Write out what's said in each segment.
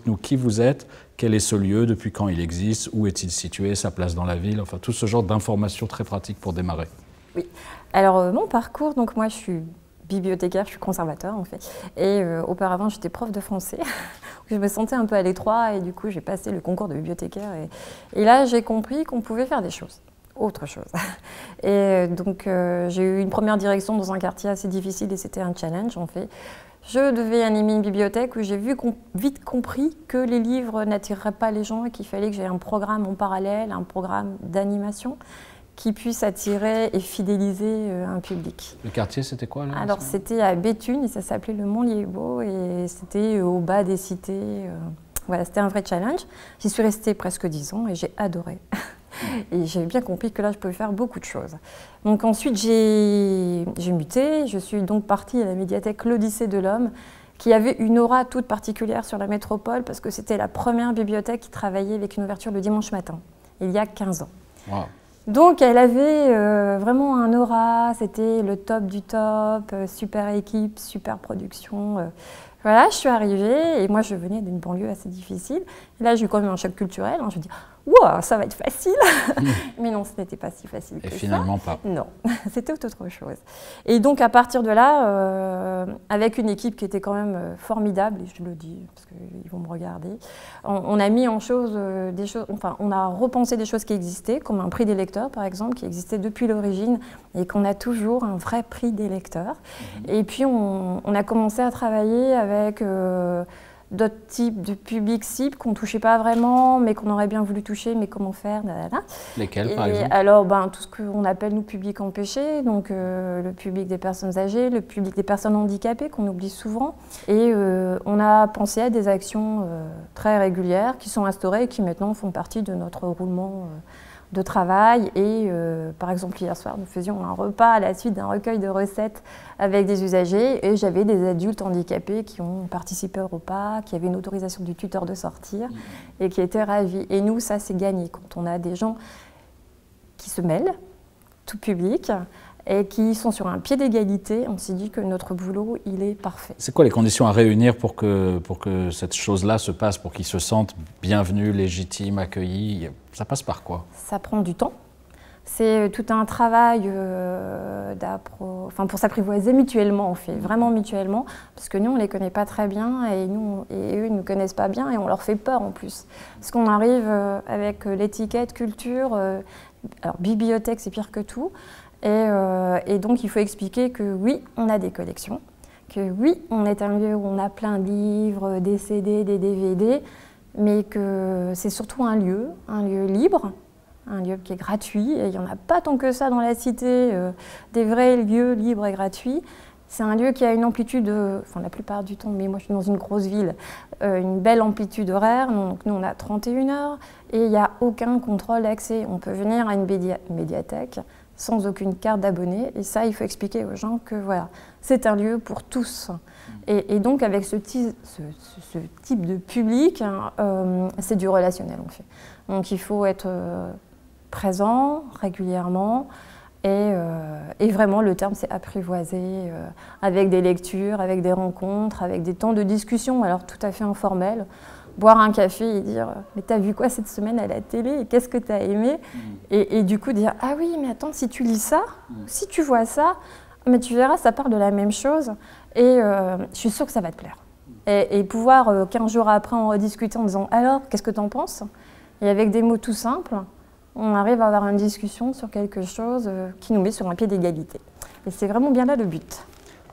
dites-nous qui vous êtes, quel est ce lieu, depuis quand il existe, où est-il situé, sa place dans la ville, enfin tout ce genre d'informations très pratiques pour démarrer. Oui, alors mon parcours, donc moi je suis bibliothécaire, je suis conservateur en fait, et auparavant j'étais prof de français, je me sentais un peu à l'étroit et du coup j'ai passé le concours de bibliothécaire et là j'ai compris qu'on pouvait faire des choses. Autre chose. Et donc j'ai eu une première direction dans un quartier assez difficile et c'était un challenge en fait. Je devais animer une bibliothèque où j'ai vite compris que les livres n'attireraient pas les gens et qu'il fallait que j'aie un programme en parallèle, un programme d'animation qui puisse attirer et fidéliser un public. Le quartier, c'était quoi là? Alors c'était à Béthune et ça s'appelait le Mont-Liébaud et c'était au bas des cités. Voilà, c'était un vrai challenge. J'y suis restée presque 10 ans et j'ai adoré. Et j'ai bien compris que là, je pouvais faire beaucoup de choses. Donc ensuite, j'ai muté. Je suis donc partie à la médiathèque L'Odyssée de l'Homme, qui avait une aura toute particulière sur la métropole, parce que c'était la première bibliothèque qui travaillait avec une ouverture le dimanche matin, il y a 15 ans. Wow. Donc elle avait vraiment un aura, c'était le top du top, super équipe, super production. Voilà, je suis arrivée et moi je venais d'une banlieue assez difficile. Et là j'ai eu quand même un choc culturel, hein. Je me dis wow, ça va être facile. Mais non, ce n'était pas si facile que ça. Et finalement pas. Non, c'était tout autre chose. Et donc à partir de là, avec une équipe qui était quand même formidable, et je le dis parce qu'ils vont me regarder, on a mis en chose des choses, enfin on a repensé des choses qui existaient, comme un prix des lecteurs par exemple, qui existait depuis l'origine et qu'on a toujours un vrai prix des lecteurs. Et puis on a commencé à travailler avec d'autres types de publics cibles qu'on ne touchait pas vraiment, mais qu'on aurait bien voulu toucher, mais comment faire, nanana. Lesquels, par exemple? Alors, tout ce qu'on appelle, nous, public empêché, donc le public des personnes âgées, le public des personnes handicapées, qu'on oublie souvent. Et on a pensé à des actions très régulières qui sont instaurées et qui maintenant font partie de notre roulement de travail. Et par exemple, hier soir, nous faisions un repas à la suite d'un recueil de recettes avec des usagers et j'avais des adultes handicapés qui ont participé au repas, qui avaient une autorisation du tuteur de sortir et qui étaient ravis. Et nous, ça, c'est gagné quand on a des gens qui se mêlent, tout public, et qui sont sur un pied d'égalité. On s'est dit que notre boulot, il est parfait. C'est quoi les conditions à réunir pour que cette chose-là se passe, pour qu'ils se sentent bienvenus, légitimes, accueillis? Ça passe par quoi? Ça prend du temps. C'est tout un travail pour s'apprivoiser mutuellement, on fait vraiment mutuellement, parce que nous, on ne les connaît pas très bien et eux, ils ne nous connaissent pas bien et on leur fait peur en plus. Parce qu'on arrive avec l'étiquette culture, alors bibliothèque, c'est pire que tout. Et donc, il faut expliquer que oui, on a des collections, que oui, on est un lieu où on a plein de livres, des CD, des DVD, mais que c'est surtout un lieu libre, un lieu qui est gratuit. Et il n'y en a pas tant que ça dans la cité, des vrais lieux libres et gratuits. C'est un lieu qui a une amplitude, la plupart du temps, mais moi je suis dans une grosse ville, une belle amplitude horaire. Donc nous on a 31 heures et il n'y a aucun contrôle d'accès. On peut venir à une médiathèque sans aucune carte d'abonné. Et ça, il faut expliquer aux gens que voilà, c'est un lieu pour tous. Et donc, avec ce type de public, c'est du relationnel, on fait. Donc, il faut être présent régulièrement. Et vraiment, le terme, c'est apprivoiser, avec des lectures, avec des rencontres, avec des temps de discussion, alors tout à fait informels. Boire un café et dire « mais t'as vu quoi cette semaine à la télé et qu'est-ce que t'as aimé ?» et du coup dire « ah oui, mais attends, si tu lis ça, si tu vois ça, mais tu verras, ça parle de la même chose et je suis sûre que ça va te plaire. » Et pouvoir 15 jours après en rediscuter en disant « alors, qu'est-ce que t'en penses ?» Et avec des mots tout simples, on arrive à avoir une discussion sur quelque chose qui nous met sur un pied d'égalité. Et c'est vraiment bien là le but.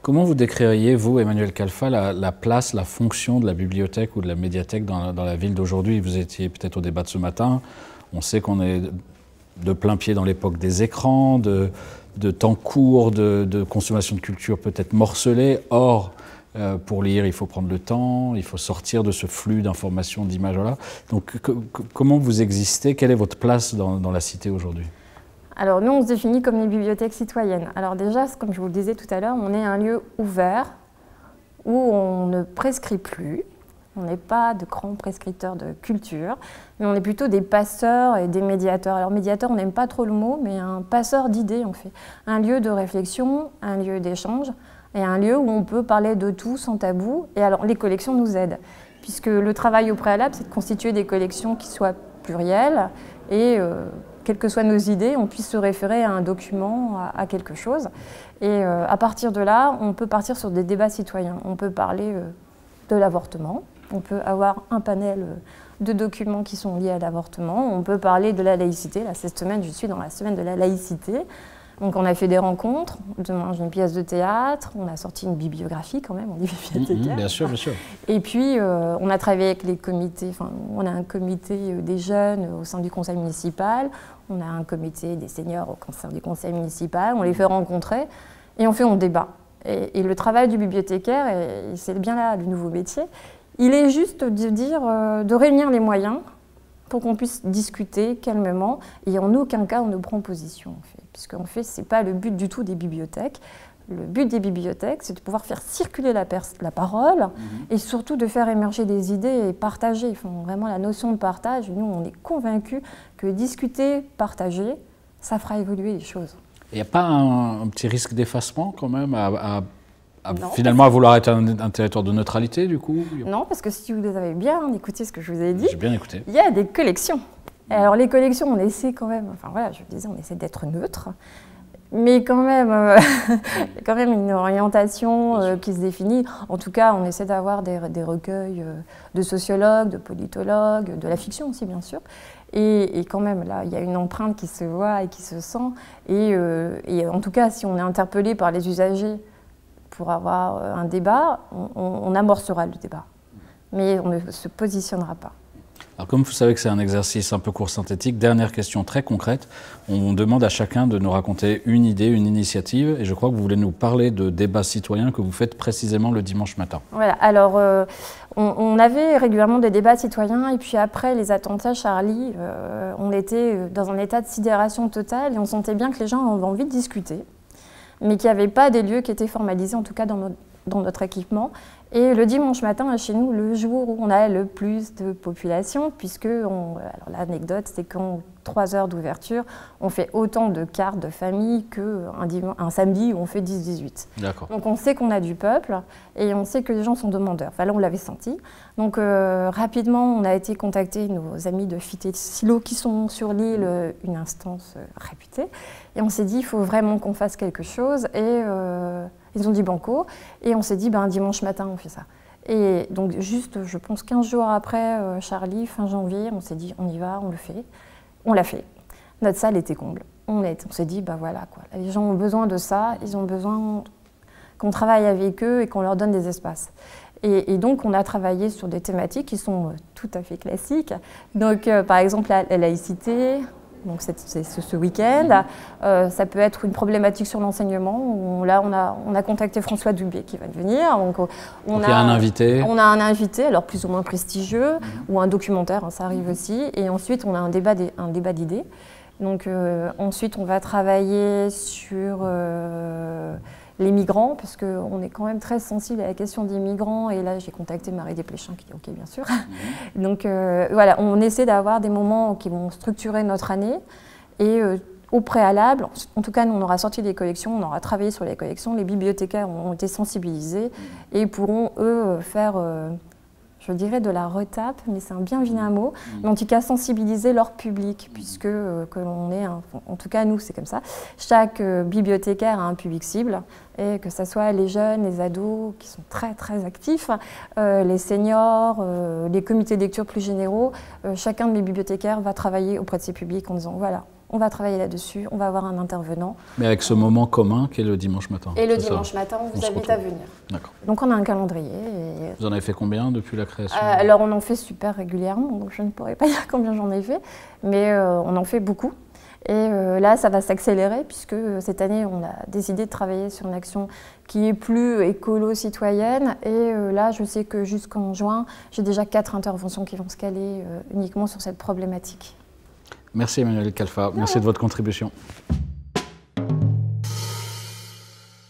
Comment vous décririez, vous, Emmanuel Khalfa, la place, la fonction de la bibliothèque ou de la médiathèque dans la ville d'aujourd'hui? Vous étiez peut-être au débat de ce matin. On sait qu'on est de plein pied dans l'époque des écrans, de temps court, de consommation de culture peut-être morcelée. Or, pour lire, il faut prendre le temps, il faut sortir de ce flux d'informations, d'images. Voilà. Donc, comment vous existez? Quelle est votre place dans la cité aujourd'hui? Alors nous, on se définit comme une bibliothèque citoyenne. Alors déjà, comme je vous le disais tout à l'heure, on est un lieu ouvert où on ne prescrit plus. On n'est pas de grands prescripteurs de culture, mais on est plutôt des passeurs et des médiateurs. Alors médiateur, on n'aime pas trop le mot, mais un passeur d'idées, on fait. Un lieu de réflexion, un lieu d'échange et un lieu où on peut parler de tout sans tabou. Et alors les collections nous aident. puisque le travail au préalable, c'est de constituer des collections qui soient plurielles et quelles que soient nos idées, on puisse se référer à un document, à quelque chose. Et à partir de là, on peut partir sur des débats citoyens. On peut parler de l'avortement, on peut avoir un panel de documents qui sont liés à l'avortement, on peut parler de la laïcité. Là, cette semaine, je suis dans la semaine de la laïcité. Donc on a fait des rencontres, demain j'ai une pièce de théâtre, on a sorti une bibliographie quand même, on dit bibliothécaire. Bien sûr, bien sûr. Et puis on a travaillé avec les comités, enfin on a un comité des jeunes au sein du conseil municipal, on a un comité des seniors au sein du conseil municipal, on les fait rencontrer et on débat. Et le travail du bibliothécaire, et c'est bien là le nouveau métier, il est juste de dire, de réunir les moyens pour qu'on puisse discuter calmement et en aucun cas on ne prend position en fait. Puisqu'en fait, ce n'est pas le but du tout des bibliothèques. Le but des bibliothèques, c'est de pouvoir faire circuler la parole et surtout de faire émerger des idées et partager. Ils font vraiment la notion de partage. Nous, on est convaincus que discuter, partager, ça fera évoluer les choses. Il n'y a pas un petit risque d'effacement quand même finalement à vouloir être un territoire de neutralité du coup? Non, parce que si vous avez bien écouté ce que je vous ai dit, j'ai bien écouté. Il y a des collections. Alors les collections, on essaie quand même, enfin voilà, je disais, on essaie d'être neutre, mais quand même, il y a quand même une orientation qui se définit. En tout cas, on essaie d'avoir des recueils de sociologues, de politologues, de la fiction aussi bien sûr. Et quand même, là, il y a une empreinte qui se voit et qui se sent. Et en tout cas, si on est interpellé par les usagers pour avoir un débat, on amorcera le débat. Mais on ne se positionnera pas. Alors comme vous savez que c'est un exercice un peu court synthétique, dernière question très concrète. On demande à chacun de nous raconter une idée, une initiative. Et je crois que vous voulez nous parler de débats citoyens que vous faites précisément le dimanche matin. Voilà, alors on avait régulièrement des débats citoyens. Et puis après les attentats Charlie, on était dans un état de sidération totale. Et on sentait bien que les gens avaient envie de discuter. Mais qu'il n'y avait pas des lieux qui étaient formalisés, en tout cas dans notre équipement. Et le dimanche matin, chez nous, le jour où on a le plus de population, puisque, alors l'anecdote, c'est qu'en 3 heures d'ouverture, on fait autant de cartes de famille qu'un samedi où on fait 10-18. Donc on sait qu'on a du peuple et on sait que les gens sont demandeurs. Enfin là, on l'avait senti. Donc rapidement, on a été contacter nos amis de Fité Silo qui sont sur l'île, une instance réputée. Et on s'est dit, il faut vraiment qu'on fasse quelque chose. Et ils ont dit banco. Et on s'est dit, ben, dimanche matin, on fait ça. Et donc juste, je pense, 15 jours après Charlie, fin janvier, on s'est dit, on y va, on le fait. On l'a fait. Notre salle était comble. On s'est dit, ben voilà, quoi. Les gens ont besoin de ça, ils ont besoin qu'on travaille avec eux et qu'on leur donne des espaces. Et donc, on a travaillé sur des thématiques qui sont tout à fait classiques. Donc, par exemple, la laïcité. Donc c'est ce week-end. Ça peut être une problématique sur l'enseignement. Là, on a contacté François Dubé qui va venir. Donc il y a un invité. On a un invité, alors plus ou moins prestigieux, ou un documentaire, hein, ça arrive aussi. Et ensuite, on a un débat d'idées. Donc ensuite, on va travailler sur les migrants, parce qu'on est quand même très sensible à la question des migrants. Et là, j'ai contacté Marie Desplechin qui dit OK, bien sûr. Donc voilà, on essaie d'avoir des moments qui vont structurer notre année. Et au préalable, en tout cas, nous, on aura sorti des collections, on aura travaillé sur les collections. Les bibliothécaires ont été sensibilisés et pourront, eux, faire, je dirais, de la retape, mais c'est un bien vilain mot, mais en tout cas sensibiliser leur public, puisque que l'on est, en tout cas nous c'est comme ça, chaque bibliothécaire a un public cible, et que ce soit les jeunes, les ados qui sont très très actifs, les seniors, les comités de lecture plus généraux, chacun de mes bibliothécaires va travailler auprès de ses publics en disant voilà, on va travailler là-dessus, on va avoir un intervenant. Mais avec ce moment commun qu'est le dimanche matin. Et le dimanche matin, on vous invite à venir. D'accord. Donc on a un calendrier. Vous en avez fait combien depuis la création? Alors on en fait super régulièrement, donc je ne pourrais pas dire combien j'en ai fait, mais on en fait beaucoup. Et là, ça va s'accélérer puisque cette année, on a décidé de travailler sur une action qui est plus écolo-citoyenne. Et là, je sais que jusqu'en juin, j'ai déjà 4 interventions qui vont se caler uniquement sur cette problématique. Merci Emmanuelle Calfa, merci de votre contribution.